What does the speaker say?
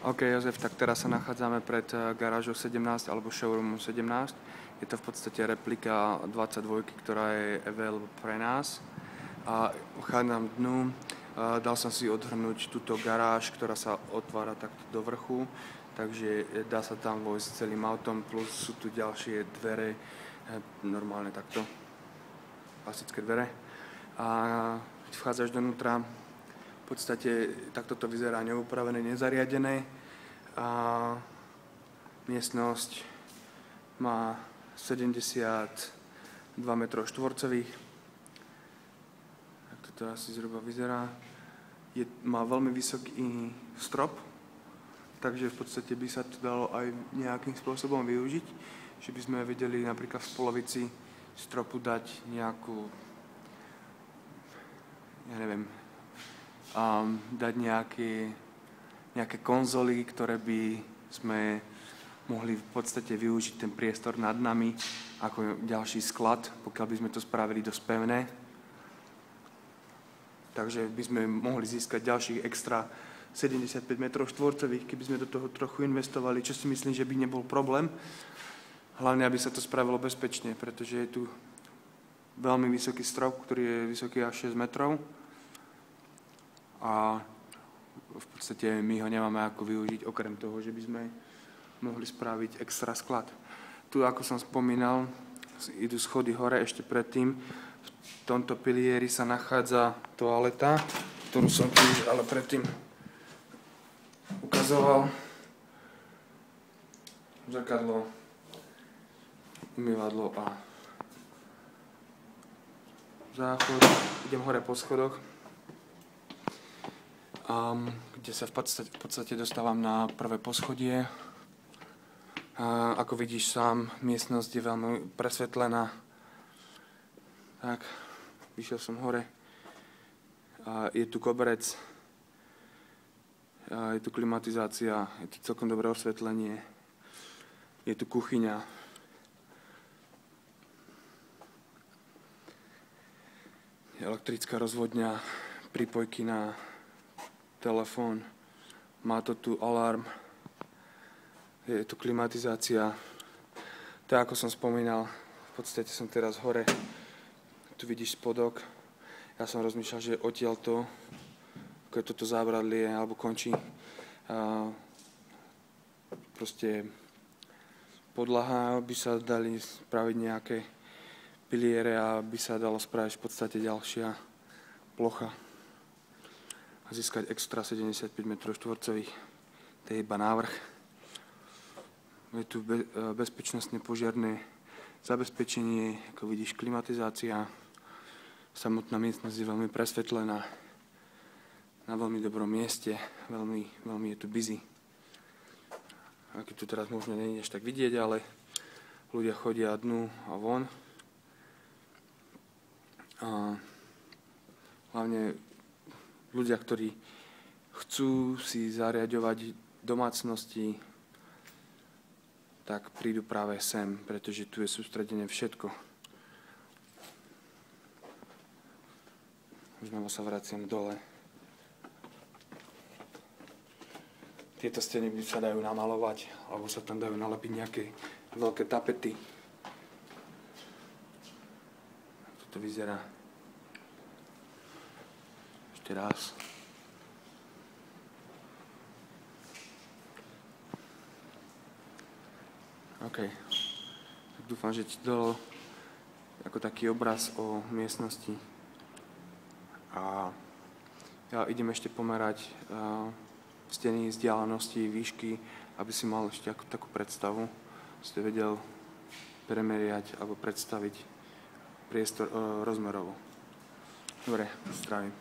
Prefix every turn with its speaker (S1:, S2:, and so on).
S1: OK, Jozef, tak teraz sa nachádzame pred garážou 17 alebo showroomom 17. Je to v podstate replika 22, ktorá je available pre nás. A vchádzam dnu, dal som si odhrnúť túto garáž, ktorá sa otvára takto do vrchu, takže dá sa tam vojsť celým autom, plus sú tu ďalšie dvere, normálne takto, klasické dvere. A keď vchádzaš donútra, v podstate takto to vyzerá neupravené, nezariadené. A miestnosť má 72 m². Tak to asi zhruba vyzerá. Má veľmi vysoký strop, takže v podstate by sa to dalo aj nejakým spôsobom využiť. Že by sme vedeli napríklad v polovici stropu dať nejakú, ja neviem, dať nejaké konzoly, ktoré by sme mohli v podstate využiť ten priestor nad nami ako ďalší sklad, pokiaľ by sme to spravili dosť pevné. Takže by sme mohli získať ďalších extra 75 m², keby sme do toho trochu investovali, čo si myslím, že by nebol problém. Hlavne, aby sa to spravilo bezpečne, pretože je tu veľmi vysoký strop, ktorý je vysoký až 6 metrov. A v podstate my ho nemáme ako využiť, okrem toho, že by sme mohli spraviť extra sklad. Tu, ako som spomínal, idú schody hore ešte predtým. V tomto pilieri sa nachádza toaleta, ktorú som tiež ale predtým ukazoval. Zrkadlo, umývadlo a záchod. Idem hore po schodoch, kde sa v podstate dostávam na prvé poschodie. Ako vidíš sám, miestnosť je veľmi presvetlená. Tak, vyšiel som hore. Je tu koberec, je tu klimatizácia, je tu celkom dobré osvetlenie, je tu kuchyňa. Elektrická rozvodňa, prípojky na telefón, má to tu alarm, je tu klimatizácia. Tak ako som spomínal, v podstate som teraz hore, tu vidíš spodok. Ja som rozmýšľal, že odtiaľto, ako je toto zábradlie, alebo končí proste podlaha, by sa dali spraviť nejaké piliere a by sa dalo spraviť v podstate ďalšia plocha a získať extra 75 m². To je iba návrh. Je tu bezpečnostné požiarne zabezpečenie, ako vidíš, klimatizácia. Samotná miestnosť je veľmi presvetlená, na veľmi dobrom mieste, veľmi je tu busy. Aký tu teraz možno nie je až tak vidieť, ale ľudia chodia dnu a von. A hlavne ľudia, ktorí chcú si zariaďovať domácnosti, tak prídu práve sem, pretože tu je sústredené všetko. Znovu sa vraciam dole. Tieto steny sa dajú namalovať, alebo sa tam dajú nalepiť nejaké veľké tapety. Toto vyzerá. Ešte raz. OK. Tak dúfam, že ti dalo ako taký obraz o miestnosti. A ja idem ešte pomerať steny, vzdialenosti, výšky, aby si mal ešte takú predstavu, si to vedel premeriať alebo predstaviť priestor rozmerovo. Dobre, zdravím.